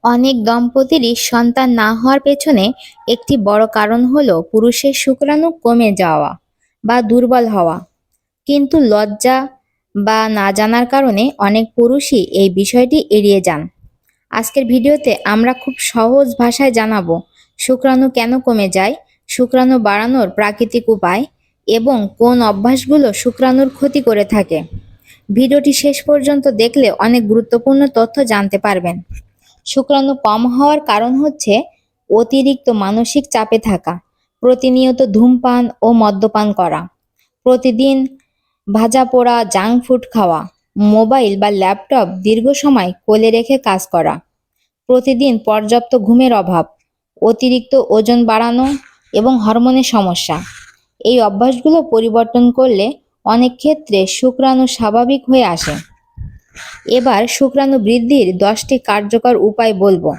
অনেক দম্পতিরই সন্তান না হওয়ার পেছনে একটি বড় কারণ হলো পুরুষের শুক্রাণু কমে যাওয়া বা দুর্বল হওয়া। কিন্তু লজ্জা বা না জানার কারণে অনেক পুরুষই এই বিষয়টি এড়িয়ে যান। আজকের ভিডিওতে আমরা খুব সহজ ভাষায় জানাবো শুক্রাণু কেন কমে যায়, শুক্রাণু বাড়ানোর প্রাকৃতিক উপায় এবং কোন অভ্যাসগুলো শুক্রাণুর ক্ষতি করে থাকে। ভিডিওটি শেষ পর্যন্ত দেখলে অনেক গুরুত্বপূর্ণ তথ্য জানতে পারবেন। শুক্রাণু কম হওয়ার কারণ হচ্ছে অতিরিক্ত মানসিক চাপে থাকা, প্রতিনিয়ত ধূমপান ও মদ্যপান করা, প্রতিদিন ভাজা পোড়া জাঙ্ক ফুড খাওয়া, মোবাইল বা ল্যাপটপ দীর্ঘ সময় কোলে রেখে কাজ করা, প্রতিদিন পর্যাপ্ত ঘুমের অভাব, অতিরিক্ত ওজন বাড়ানো এবং হরমোনের সমস্যা। এই অভ্যাসগুলো পরিবর্তন করলে অনেক ক্ষেত্রে শুক্রাণু স্বাভাবিক হয়ে আসে। এবার শুক্রাণু বৃদ্ধির 10টি কার্যকর উপায় বলবো।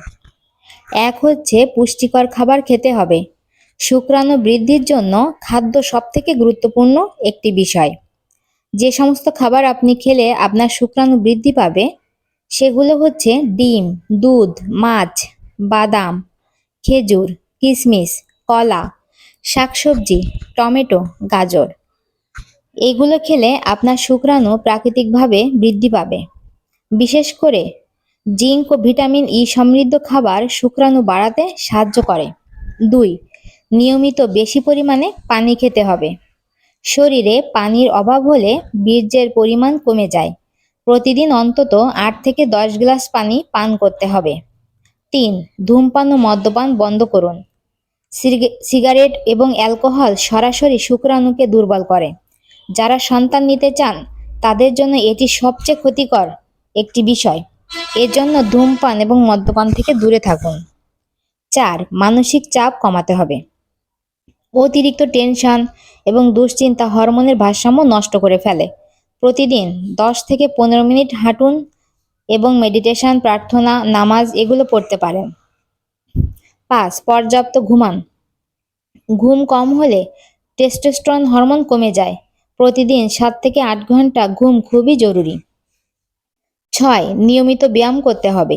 1 হচ্ছে পুষ্টিকর খাবার খেতে হবে। শুক্রাণু বৃদ্ধির জন্য খাদ্য সবথেকে গুরুত্বপূর্ণ একটি বিষয়। যে সমস্ত খাবার আপনি খেলে আপনার শুক্রাণু বৃদ্ধি পাবে সেগুলো হচ্ছে ডিম, দুধ, মাছ, বাদাম, খেজুর, কিশমিশ, কলা, শাকসবজি, টমেটো, গাজর। এগুলো খেলে আপনার শুক্রাণু প্রাকৃতিকভাবে বৃদ্ধি পাবে। বিশেষ করে জিঙ্ক ও ভিটামিন ই সমৃদ্ধ খাবার শুক্রাণু বাড়াতে সাহায্য করে। 2. নিয়মিত বেশি পরিমাণে পানি খেতে হবে। শরীরে পানির অভাব হলে বীর্যের পরিমাণ কমে যায়। প্রতিদিন অন্তত 8 থেকে 10 গ্লাস পানি পান করতে হবে। 3. ধূমপান ও মদ্যপান বন্ধ করুন। সিগারেট এবং অ্যালকোহল সরাসরি শুক্রাণুকে দুর্বল করে। যারা সন্তান নিতে চান তাদের জন্য এটি সবচেয়ে ক্ষতিকর একটি বিষয়। এজন্য ধূমপান এবং মদ্যপান থেকে দূরে থাকুন। 4. মানসিক চাপ কমাতে হবে। অতিরিক্ত টেনশন এবং দুশ্চিন্তা হরমোনের ভারসাম্য নষ্ট করে ফেলে। প্রতিদিন 10 থেকে 15 মিনিট হাঁটুন এবং মেডিটেশন, প্রার্থনা, নামাজ এগুলো পড়তে পারেন। 5. পর্যাপ্ত ঘুমান। ঘুম কম হলে টেস্টোস্টেরন হরমোন কমে যায়। প্রতিদিন 7 থেকে 8 ঘন্টা ঘুম খুবই জরুরি। 6. নিয়মিত ব্যায়াম করতে হবে।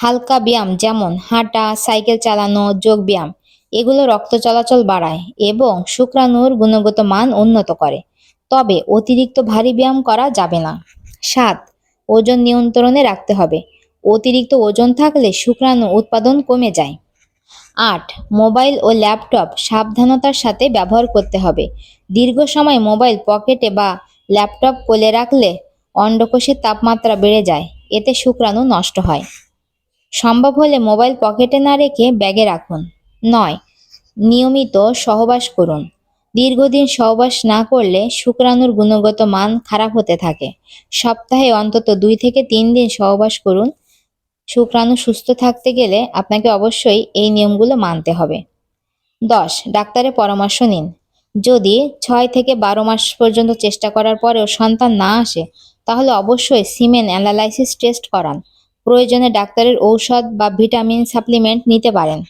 হালকা ব্যায়াম যেমন হাঁটা, সাইকেল চালানো, যোগ ব্যায়াম এগুলো রক্ত চলাচল বাড়ায় এবং শুক্রাণুর গুণগত মান উন্নত করে। তবে অতিরিক্ত ভারী ব্যায়াম করা যাবে না। 7. ওজন নিয়ন্ত্রণে রাখতে হবে। অতিরিক্ত ওজন থাকলে শুক্রাণু উৎপাদন কমে যায়। 8. মোবাইল ও ল্যাপটপ সাবধানতার সাথে ব্যবহার করতে হবে। দীর্ঘ সময় মোবাইল পকেটে বা ল্যাপটপ কোলে রাখলে অন্ডকোষের তাপমাত্রা বেড়ে যায়, এতে শুক্রাণু নষ্ট হয়। সম্ভব হলে মোবাইল পকেটে না রেখে ব্যাগে রাখুন। 9. নিয়মিত সহবাস করুন। দীর্ঘদিন সহবাস না করলে শুক্রাণুর গুণগত মান খারাপ হতে থাকে। সপ্তাহে অন্তত 2 থেকে 3 দিন সহবাস করুন। শুক্রাণু সুস্থ থাকতে গেলে আপনাকে অবশ্যই এই নিয়মগুলো মানতে হবে। 10. ডাক্তারের পরামর্শ নিন। যদি 6 থেকে 12 মাস পর্যন্ত চেষ্টা করার পরেও সন্তান না আসে তাহলে অবশ্যই সিমেন অ্যানালাইসিস টেস্ট করান। প্রয়োজনে ডাক্তারের ঔষধ বা ভিটামিন সাপ্লিমেন্ট নিতে পারেন।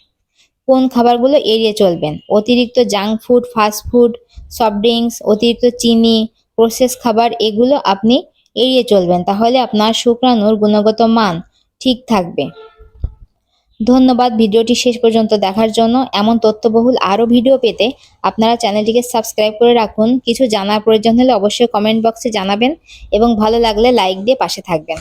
কোন খাবারগুলো এড়িয়ে চলবেন? অতিরিক্ত junk food, fast food, soft drinks, অতিরিক্ত চিনি, প্রসেস খাবার এগুলো আপনি এড়িয়ে চলবেন, তাহলে আপনার শুক্রাণুর গুণগত মান ঠিক থাকবে। ধন্যবাদ ভিডিওটি শেষ পর্যন্ত দেখার জন্য। এমন তথ্যবহুল আরও ভিডিও পেতে আপনারা চ্যানেলটিকে সাবস্ক্রাইব করে রাখুন। কিছু জানার প্রয়োজন হলে অবশ্যই কমেন্ট বক্সে জানাবেন এবং ভালো লাগলে লাইক দিয়ে পাশে থাকবেন।